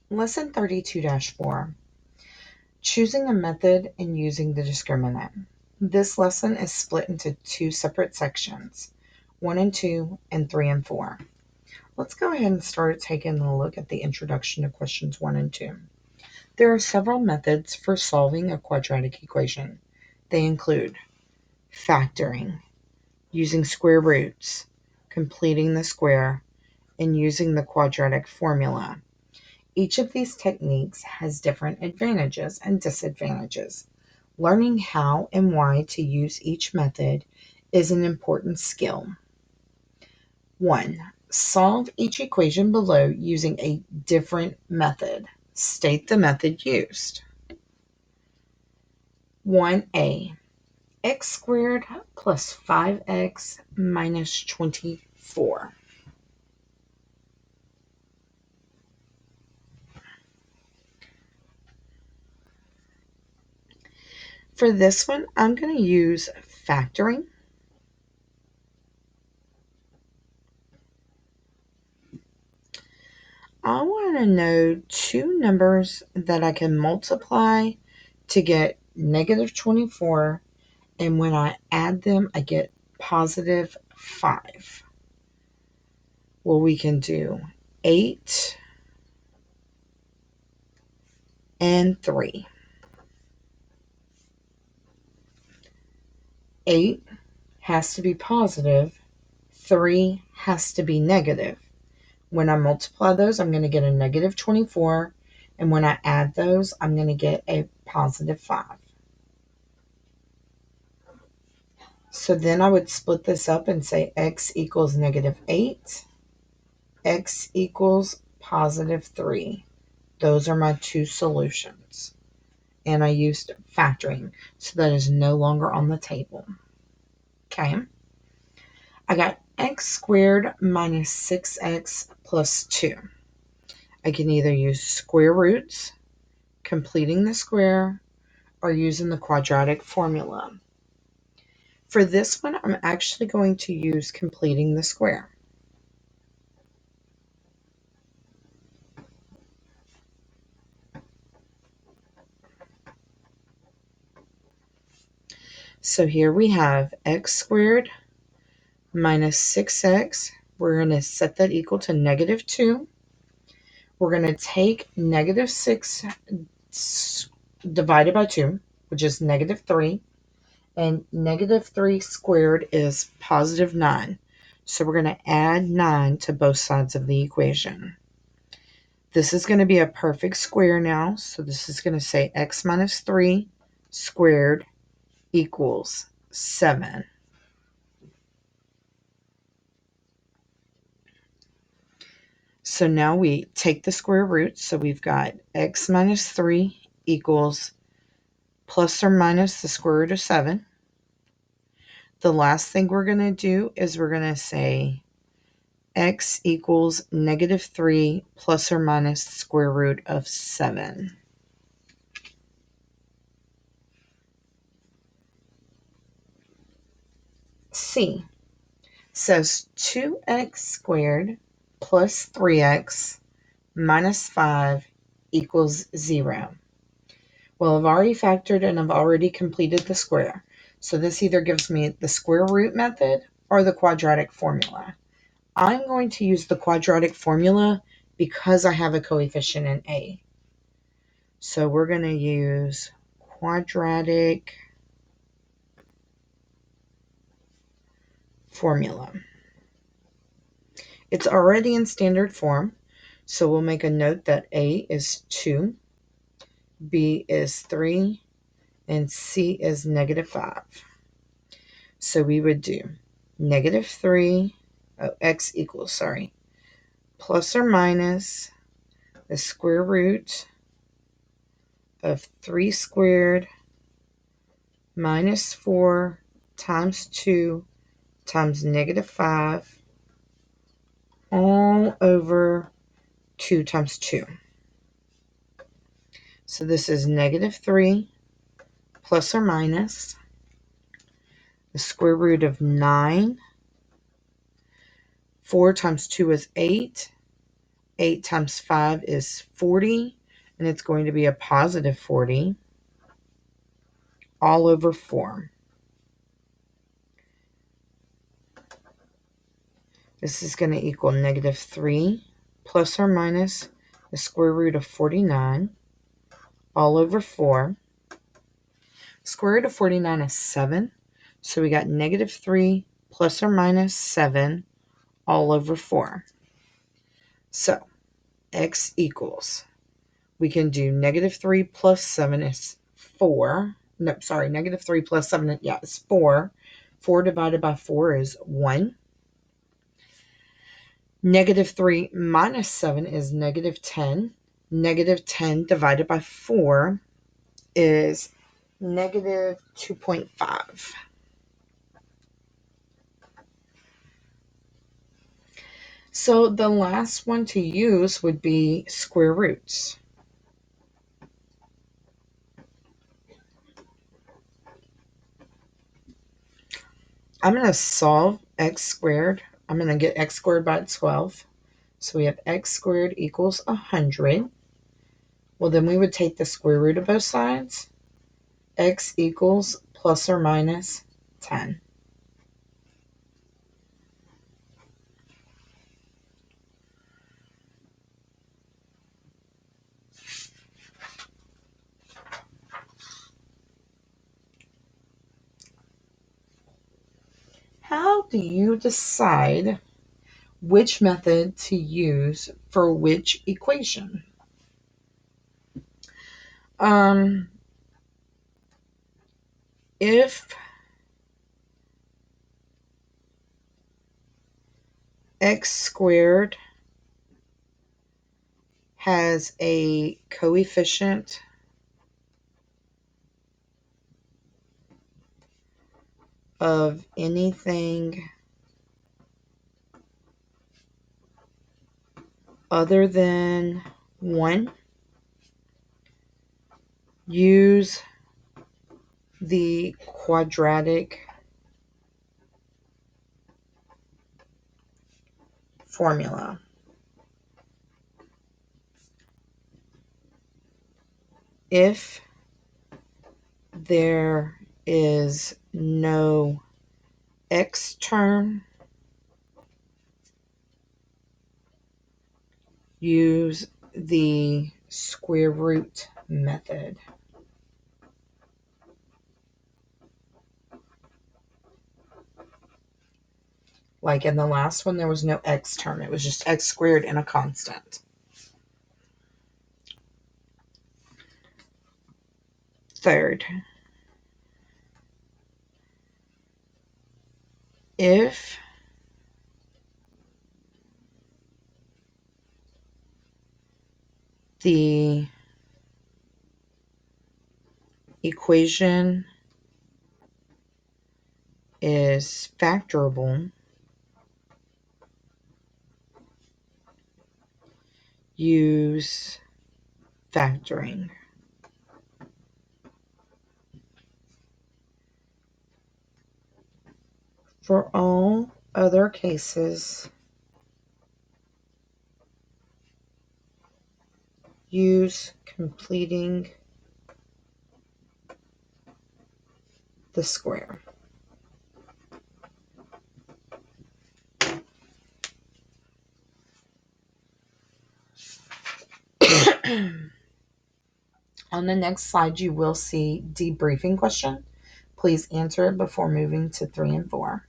Lesson 32-4, Choosing a Method and Using the Discriminant. This lesson is split into two separate sections, 1 and 2 and 3 and 4. Let's go ahead and start taking a look at the introduction to questions 1 and 2. There are several methods for solving a quadratic equation. They include factoring, using square roots, completing the square, and using the quadratic formula. Each of these techniques has different advantages and disadvantages. Learning how and why to use each method is an important skill. 1. Solve each equation below using a different method. State the method used. 1a. X squared plus 5x minus 24. For this one, I'm going to use factoring. I want to know two numbers that I can multiply to get negative 24, and when I add them, I get positive 5. Well, we can do 8 and 3. 8 has to be positive, 3 has to be negative. When I multiply those, I'm going to get a negative 24, and when I add those, I'm going to get a positive 5. So then I would split this up and say x equals negative 8, x equals positive 3. Those are my two solutions. And I used factoring, so that is no longer on the table. Okay. I got x squared minus 6x plus 2. I can either use square roots, completing the square, or using the quadratic formula. For this one, I'm actually going to use completing the square. So here we have x squared minus 6x. We're going to set that equal to negative 2. We're going to take negative 6 divided by 2, which is negative 3. And negative 3 squared is positive 9. So we're going to add 9 to both sides of the equation. This is going to be a perfect square now. So this is going to say x minus 3 squared equals 7. So now we take the square root. So we've got x minus 3 equals plus or minus the square root of 7. The last thing we're going to do is we're going to say x equals negative 3 plus or minus the square root of 7. C says 2x squared plus 3x minus 5 equals 0. Well, I've already factored and I've already completed the square. So this either gives me the square root method or the quadratic formula. I'm going to use the quadratic formula because I have a coefficient in A. So we're going to use quadratic formula. It's already in standard form, so we'll make a note that A is 2, B is 3, and C is negative 5. So we would do negative 3, x equals, plus or minus the square root of 3 squared minus 4 times 2 times negative 5 all over 2 times 2. So this is negative 3 plus or minus the square root of 9. 4 times 2 is 8. 8 times 5 is 40, and it's going to be a positive 40 all over 4. This is going to equal negative 3 plus or minus the square root of 49 all over 4. Square root of 49 is 7, so we got negative 3 plus or minus 7 all over 4. So x equals, we can do negative 3 plus 7 is 4. No, sorry, negative 3 plus 7, yeah, is 4. 4 divided by 4 is 1. Negative 3 minus 7 is negative 10. Negative 10 divided by 4 is negative 2.5. So the last one to use would be square roots. I'm going to solve x squared. I'm going to get x squared by 12. So we have x squared equals 100. Well, then we would take the square root of both sides. X equals plus or minus 10. How do you decide which method to use for which equation? If x squared has a coefficient of anything other than 1, use the quadratic formula. If there is no x term, use the square root method. Like in the last one, there was no x term. It was just x squared and a constant. Third, if the equation is factorable, use factoring. For all other cases, use completing the square. On the next slide, you will see debriefing question. Please answer it before moving to 3 and 4.